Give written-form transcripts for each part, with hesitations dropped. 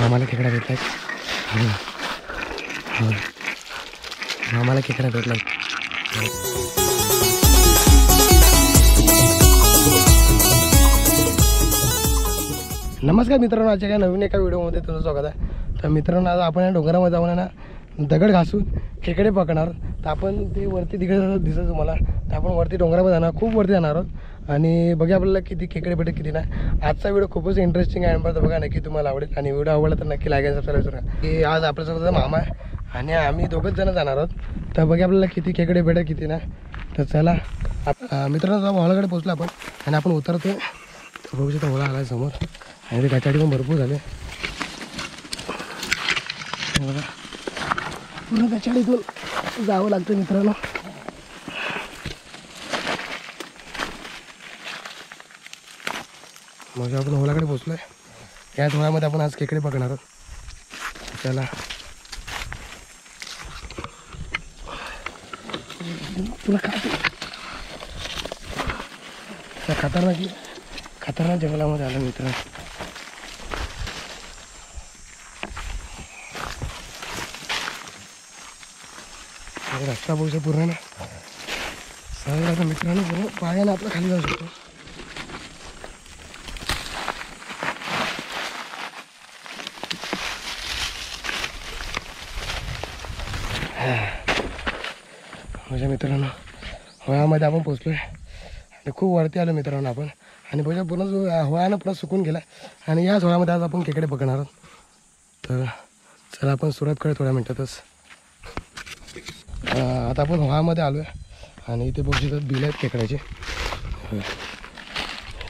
आम्हाला खेकडा भेटलाय. आम्हाला खेकडा भेटलाय. नमस्कार मित्रांनो, आजच्या काय नवीन एका व्हिडिओमध्ये तुमचं स्वागत आहे. तर मित्रांनो, आज आपण या डोंगरामध्ये जाऊन ना दगड घासून खेकडे पकडणार. तर आपण ते वरती तिकडे दिसत तुम्हाला. तर आपण वरती डोंगरामध्ये जाणार, खूप वरती जाणार आहोत आणि बघा आपल्याला किती खेकडे भेटत किती नाही. आजचा व्हिडिओ खूपच इंटरेस्टिंग आहे. पण बघा नक्की तुम्हाला आवडेल आणि व्हिडिओ आवडला तर नक्की लाईक आणि सबस्क्राईब करा. की आज आपल्यासोबत मामा आहे आणि आम्ही दोघंच जण जाणार आहोत. तर बघा आपल्याला किती खेकडे भेटत किती नाही. तर चला मित्रांनो, हॉलाकडे पोहोचलो आपण आणि आपण उतरतो. बघू शकता होला आला समोर आणि ते गाचाडी पण भरपूर झाले. बघा पूर्ण गाचाडीतून जावं लागतं मित्रांनो. मग आपण होलाकडे पोचलो आहे. याच होळ्यामध्ये आपण आज खेकडे पकडणार आहोत. त्याला तुला खतरनाक जंगलामध्ये आलं मित्रांनो. रस्ता बघू पूर्ण ना सहज मित्रांनो, पूर्ण पायानं आपलं खाली जाऊ शकतो. माझ्या मित्रांनो, होळ्यामध्ये आपण पोचलो आहे आणि खूप वरती आलो मित्रांनो आपण. आणि बघा पूर्ण होळ्यानं पूर्ण सुकून गेला आणि याच होळ्यामध्ये आज आपण खेकडे पकडणार आहोत. तर चला आपण सुरुवात करूया थोड्या मिनटातच. आता आपण होळ्यामध्ये आलो आहे आणि इथे बघू शकतात बिल आहेत खेकड्याचे.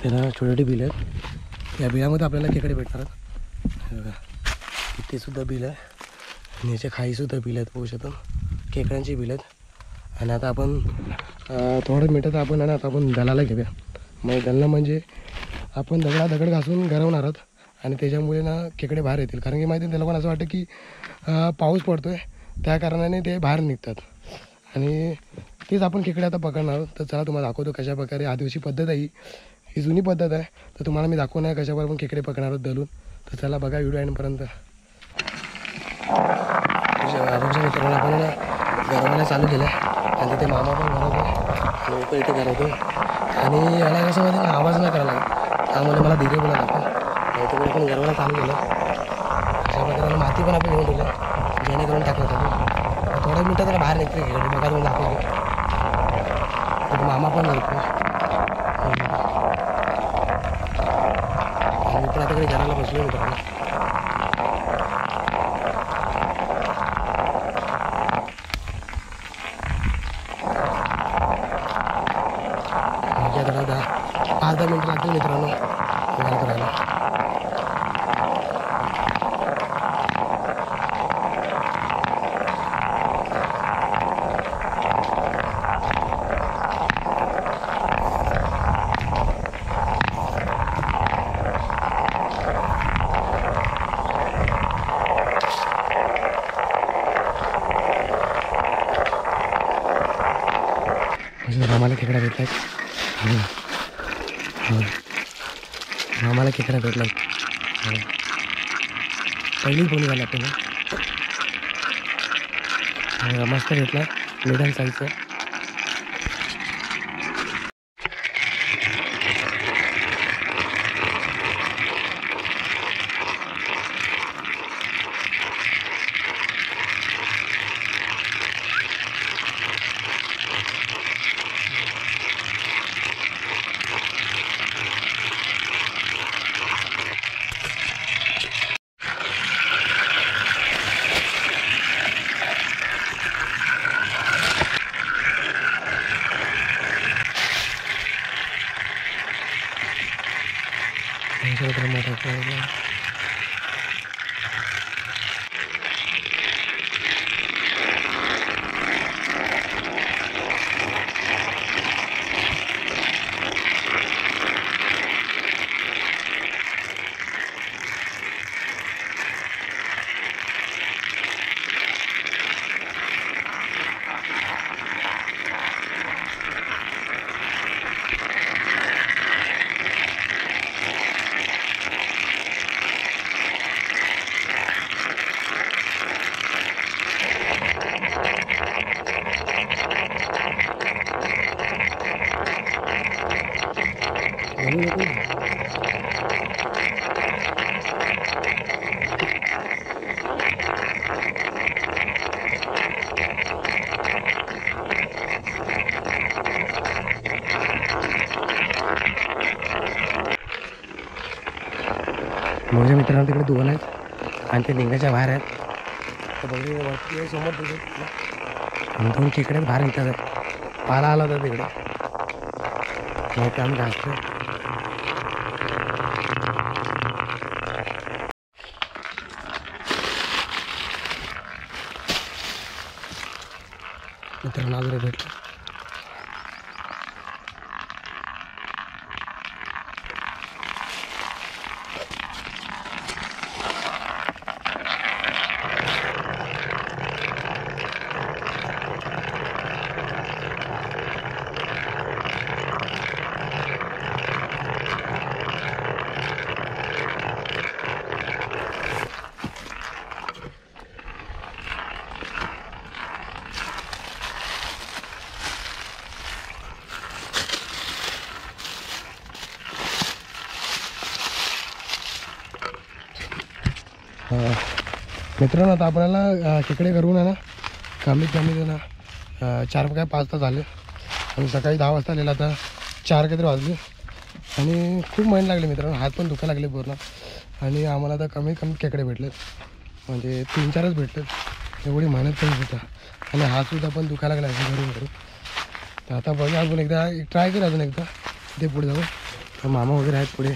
त्यांना छोटे छोटे बिल आहेत. या बिलामध्ये आपल्याला खेकडे भेटणार आहेत. बघा इथे सुद्धा बिल आहे आणि याच्या खाईसुद्धा बिल आहेत. बघू शकतो खेकड्यांची बिल आहेत. आणि आता आपण थोड्या मिनटात आपण आता आपण दलाला घेऊया. मग दलना म्हणजे आपण दगड घासून गरवणार आहोत आणि त्याच्यामुळे ना खेकडे बाहेर येतील. कारण की माहिती आहे त्याला पण असं वाटतं की पाऊस पडतो आहे, त्या कारणाने ते बाहेर निघतात आणि तेच आपण खेकडे आता पकडणार आहोत. तर चला तुम्हाला दाखवतो कशा प्रकारे आदिवासी पद्धत आहे. ही जुनी पद्धत आहे. तर तुम्हाला मी दाखवणार आहे कशाप्रकारे आपण खेकडे पकडणार आहोत दलून. तर चला बघा व्हिडिओ एंडपर्यंत. मित्रांनो, आपण गरवायला चालू केलं आहे आणि तिथे मामा पण गरवतो आणि मी पण इथे गरवतो. आणि याला कसं माहिती आहे आवाज नाही करायला लागेल, त्यामुळे मला धीरे बोला लागतं. इथे पण गरवायला चालू केलं. अशा प्रकारे माती पण आपण घेऊन ठेवलं जेणेकरून टाकलं. थोड्या मिनटात त्याला बाहेर निघते खेकडे. बघा तुम्ही दाखवतो मामा पण करतो आणि मी पण आता कडे घराला बसलो मित्रांनो. पाच 10 मिनटं लागतील मित्रांनो घरात करायला. आम्हाला खेकडा भेटलाय. आम्हाला खेकडा भेटलाय. पहिलीच बोली झाली आपल्याला. मस्त भेटला मिडल साईजचं. माझ्या मित्रांना तिकडे 2 आहेत आणि ते निघायच्या बाहेर आहेत. तर बघू वरती समोर तिथे आणि 2 खेकडे बाहेर निघतात आहे. पाला आला होता तिकडे मग ते आम्ही घासतो. मित्रांनो आज भेटलं. मित्रांनो आता आपल्याला खेकडे करून आहे ना कमीत कमी ना 4 काय 5 तास झाले आणि सकाळी 10 वाजता आलेला. आता 4 काहीतरी वाजले आणि खूप मेहनत लागली मित्रांनो. हात पण दुखायला लागले पूर्ण आणि आम्हाला आता कमीत कमी खेकडे भेटलेत म्हणजे 3-4च भेटलेत. एवढी मेहनत करत होता आणि हातसुद्धा पण दुखायला लागला असं घरून घरून. तर आता बघा अजून एकदा ट्राय करू अजून एकदा ते पुढे जाऊ. मामा वगैरे आहेत पुढे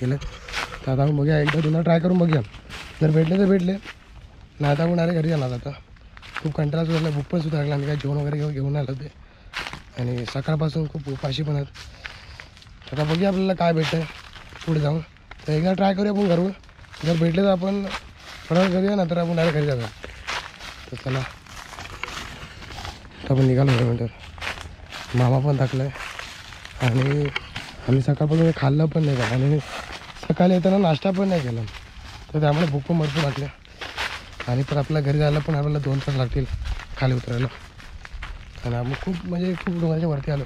गेले तर आता आपण बघूया एकदा 2 ट्राय करून बघूया. जर भेटले तर भेटले नाही आता आपण घरी जाणार. आता खूप कंटाळा सुद्धा भूक पण सुद्धा लागला आणि काय जेवण वगैरे घेऊन आलं ते आणि सकाळपासून खूप उपाशी पण आहेत. आता बघूया आपल्याला काय भेटतं पुढे जाऊन. तर एकदा ट्राय करूया आपण घरून. जर भेटले तर आपण फराळ करूया ना तर आपण डायरेक्ट घरी जाऊया. तर चला आपण निघालो मिनटं. मामा पण टाकलं आहे आणि आम्ही सकाळपासून खाल्लं पण नाही का आणि सकाळी येताना नाश्ता पण नाही केला. तर त्यामुळे भूक पण भरपूर लागल्या आणि पण आपल्या घरी जायला पण आपल्याला 2 तास लागतील खाली उतरायला. आणि आम्ही खूप म्हणजे खूप डोंगराच्या वरती आलो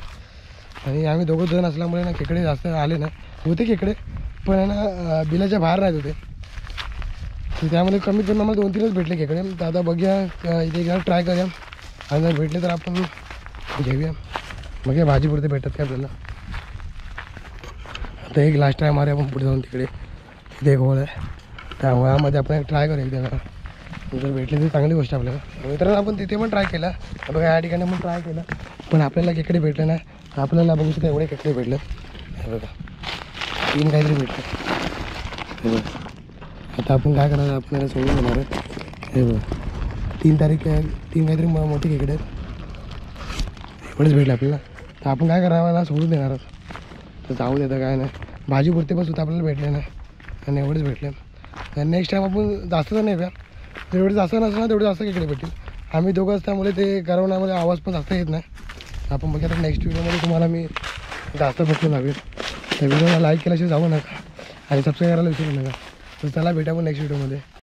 आणि आम्ही 2 जण असल्यामुळे ना खेकडे जास्त आले ना होते खेकडे पण ना बिलाच्या बाहेर राहत होते. तर त्यामध्ये कमीत कमी आम्हाला 2-3च भेटले खेकडे. तर आता बघूया इथे एकदा ट्राय करूया आणि जर भेटले तर आपण घेऊया. बघूया भाजी पुरते भेटतात काय आपल्याला. आता एक लास्ट ट्राय मारूया आपण पुढे जाऊन. तिकडे तिथे एक होळ आहे त्या होळामध्ये आपण एक ट्राय करूया एकदा. जर भेटले तर चांगली गोष्ट आपल्याला. मित्रांनो आपण तिथे पण ट्राय केला बघा या ठिकाणी पण ट्राय केला पण आपल्याला खेकडे भेटले नाही. आपल्याला बघू शकता एवढे खेकडे भेटले हे बघा 3 काहीतरी भेटले हे बघा. आता आपण काय करणार आपल्याला सोडून देणार आहे हे बघा 3 तारीख आहे 3 काहीतरी मोठी खेकडे आहेत एवढेच भेटले आपल्याला. तर आपण काय करावं ना सोडून देणार आहोत. तर जाऊ देतं काय नाही भाजी पुरते पण सुद्धा आपल्याला भेटले नाही आणि एवढेच भेटले. तर नेक्स्ट टाईम आपण जास्त तर नाही द्या जेवढे जास्त नसलं ना तेवढे जास्त खेकडे भेटतील. आम्ही 2 असल्यामुळे ते करवण्यामध्ये आवाज पण जास्त येत नाही. आपण बघा तर नेक्स्ट व्हिडिओमध्ये तुम्हाला मी जास्त भेटून हवे. त्या व्हिडिओला लाईक केल्याशिवाय जाऊ नका आणि सबस्क्राईब करायला विसरू नका. तर चला भेटा आपण नेक्स्ट व्हिडिओमध्ये.